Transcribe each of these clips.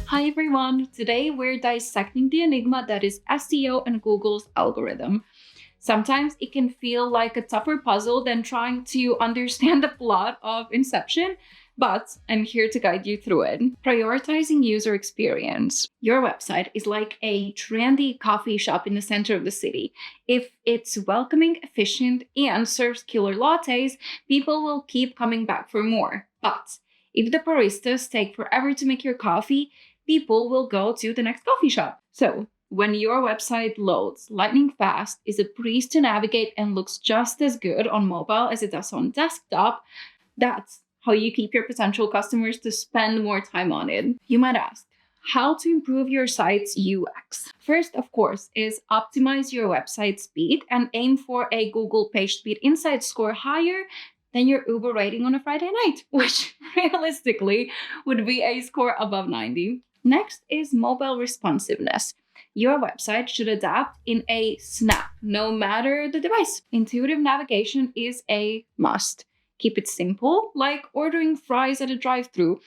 Hi everyone! Today we're dissecting the enigma that is SEO and Google's algorithm. Sometimes it can feel like a tougher puzzle than trying to understand the plot of Inception, but I'm here to guide you through it. Prioritizing user experience. Your website is like a trendy coffee shop in the center of the city. If it's welcoming, efficient, and serves killer lattes, people will keep coming back for more. But if the baristas take forever to make your coffee, people will go to the next coffee shop. So, when your website loads lightning fast, is a breeze to navigate, and looks just as good on mobile as it does on desktop, that's how you keep your potential customers to spend more time on it. You might ask, how to improve your site's UX? First, of course, is optimize your website speed and aim for a Google PageSpeed Insight score higher than your Uber rating on a Friday night, which realistically would be a score above 90. Next is mobile responsiveness. Your website should adapt in a snap, no matter the device. Intuitive navigation is a must. Keep it simple, like ordering fries at a drive-thru.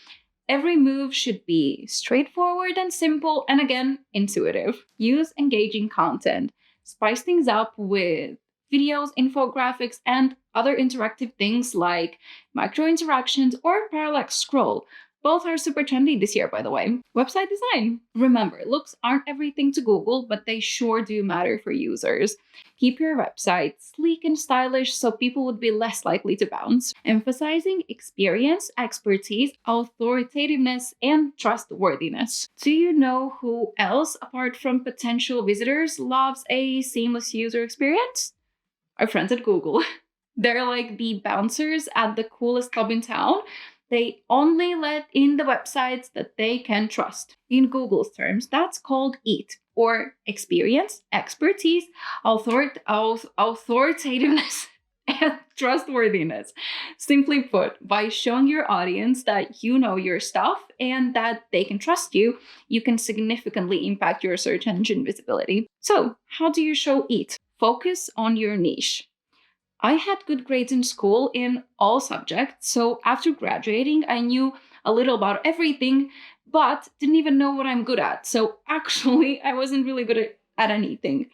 Every move should be straightforward and simple, and again, intuitive. Use engaging content. Spice things up with videos, infographics, and other interactive things like micro interactions or parallax scroll. Both are super trendy this year, by the way. Website design. Remember, looks aren't everything to Google, but they sure do matter for users. Keep your website sleek and stylish so people would be less likely to bounce. Emphasizing experience, expertise, authoritativeness, and trustworthiness. Do you know who else, apart from potential visitors, loves a seamless user experience? Our friends at Google. They're like the bouncers at the coolest club in town. They only let in the websites that they can trust. In Google's terms, that's called EAT, or experience, expertise, authoritativeness, and trustworthiness. Simply put, by showing your audience that you know your stuff and that they can trust you, you can significantly impact your search engine visibility. So, how do you show EAT? Focus on your niche. I had good grades in school in all subjects, so after graduating, I knew a little about everything, but didn't even know what I'm good at. So actually, I wasn't really good at anything.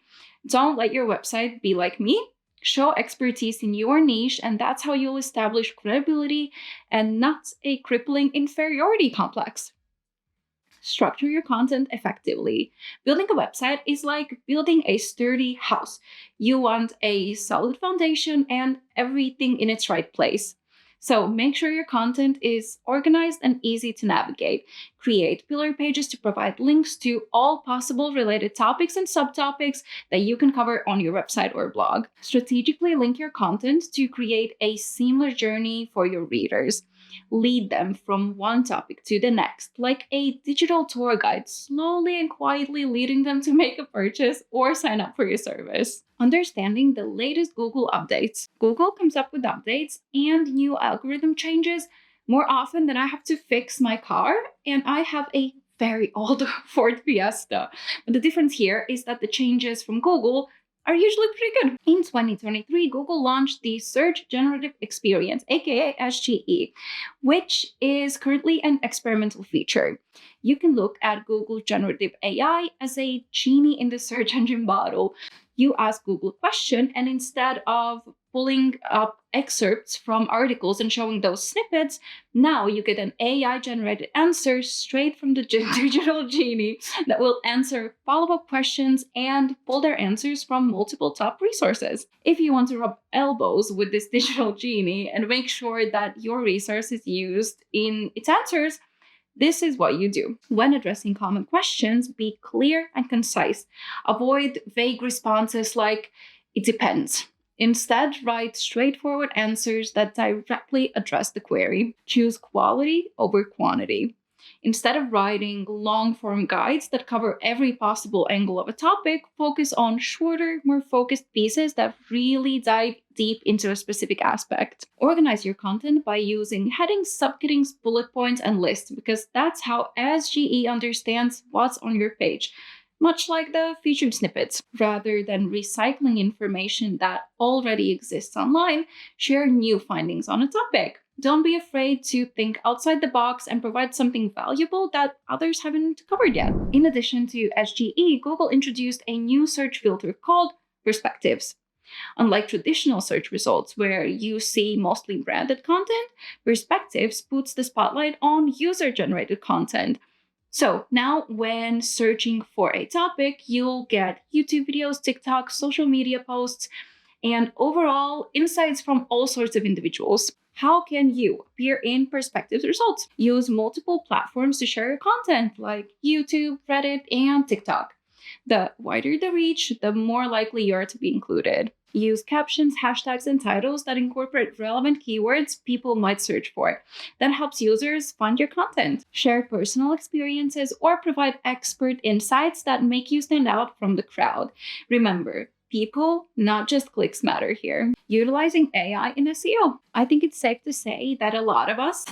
Don't let your website be like me. Show expertise in your niche, and that's how you'll establish credibility and not a crippling inferiority complex. Structure your content effectively. Building a website is like building a sturdy house. You want a solid foundation and everything in its right place. So make sure your content is organized and easy to navigate. Create pillar pages to provide links to all possible related topics and subtopics that you can cover on your website or blog. Strategically link your content to create a seamless journey for your readers. Lead them from one topic to the next, like a digital tour guide, slowly and quietly leading them to make a purchase or sign up for your service. Understanding the latest Google updates. Google comes up with updates and new algorithm changes more often than I have to fix my car, and I have a very old Ford Fiesta. But the difference here is that the changes from Google are usually pretty good. In 2023, Google launched the Search Generative Experience, aka SGE, which is currently an experimental feature. You can look at Google Generative AI as a genie in the search engine bottle. You ask Google a question, and instead of pulling up excerpts from articles and showing those snippets, now you get an AI-generated answer straight from the digital genie that will answer follow-up questions and pull their answers from multiple top resources. If you want to rub elbows with this digital genie and make sure that your resource is used in its answers, this is what you do. When addressing common questions, be clear and concise. Avoid vague responses like, "it depends." Instead, write straightforward answers that directly address the query. Choose quality over quantity. Instead of writing long-form guides that cover every possible angle of a topic, focus on shorter, more focused pieces that really dive deep into a specific aspect. Organize your content by using headings, subheadings, bullet points, and lists, because that's how SGE understands what's on your page, much like the featured snippets. Rather than recycling information that already exists online, share new findings on a topic. Don't be afraid to think outside the box and provide something valuable that others haven't covered yet. In addition to SGE, Google introduced a new search filter called Perspectives. Unlike traditional search results where you see mostly branded content, Perspectives puts the spotlight on user-generated content. So now when searching for a topic, you'll get YouTube videos, TikTok, social media posts, and overall insights from all sorts of individuals. How can you appear in Perspectives results? Use multiple platforms to share your content like YouTube, Reddit, and TikTok. The wider the reach, the more likely you are to be included. Use captions, hashtags, and titles that incorporate relevant keywords people might search for. That helps users find your content. Share personal experiences or provide expert insights that make you stand out from the crowd. Remember, people, not just clicks, matter here. Utilizing AI in SEO. I think it's safe to say that a lot of us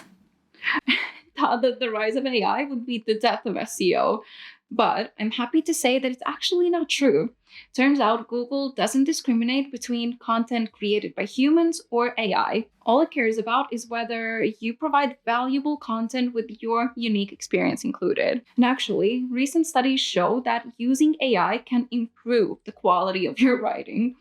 thought that the rise of AI would be the death of SEO. But I'm happy to say that it's actually not true. Turns out Google doesn't discriminate between content created by humans or AI. All it cares about is whether you provide valuable content with your unique experience included. And actually, recent studies show that using AI can improve the quality of your writing.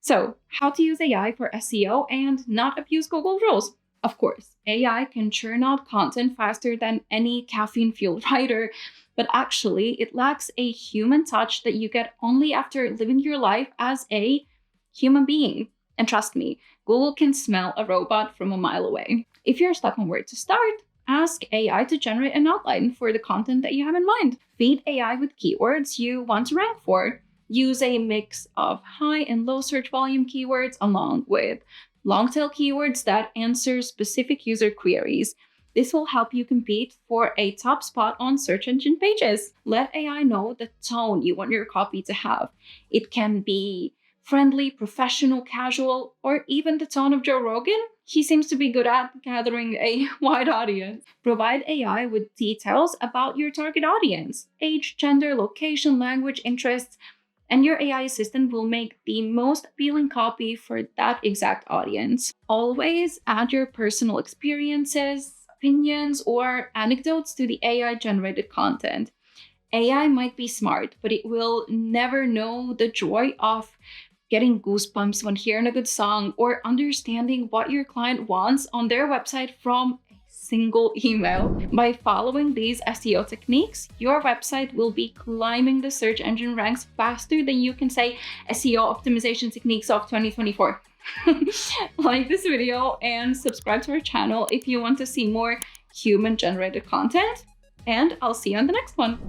So, how to use AI for SEO and not abuse Google rules? Of course, AI can churn out content faster than any caffeine-fueled writer, but actually it lacks a human touch that you get only after living your life as a human being. And trust me, Google can smell a robot from a mile away. If you're stuck on where to start, ask AI to generate an outline for the content that you have in mind. Feed AI with keywords you want to rank for. Use a mix of high and low search volume keywords along with long-tail keywords that answer specific user queries. This will help you compete for a top spot on search engine pages. Let AI know the tone you want your copy to have. It can be friendly, professional, casual, or even the tone of Joe Rogan. He seems to be good at gathering a wide audience. Provide AI with details about your target audience: age, gender, location, language, interests, and your AI assistant will make the most appealing copy for that exact audience. Always add your personal experiences, opinions, or anecdotes to the AI-generated content. AI might be smart, but it will never know the joy of getting goosebumps when hearing a good song or understanding what your client wants on their website from a single email. By following these SEO techniques, your website will be climbing the search engine ranks faster than you can say SEO optimization techniques of 2024. Like this video and subscribe to our channel if you want to see more human-generated content, and I'll see you on the next one.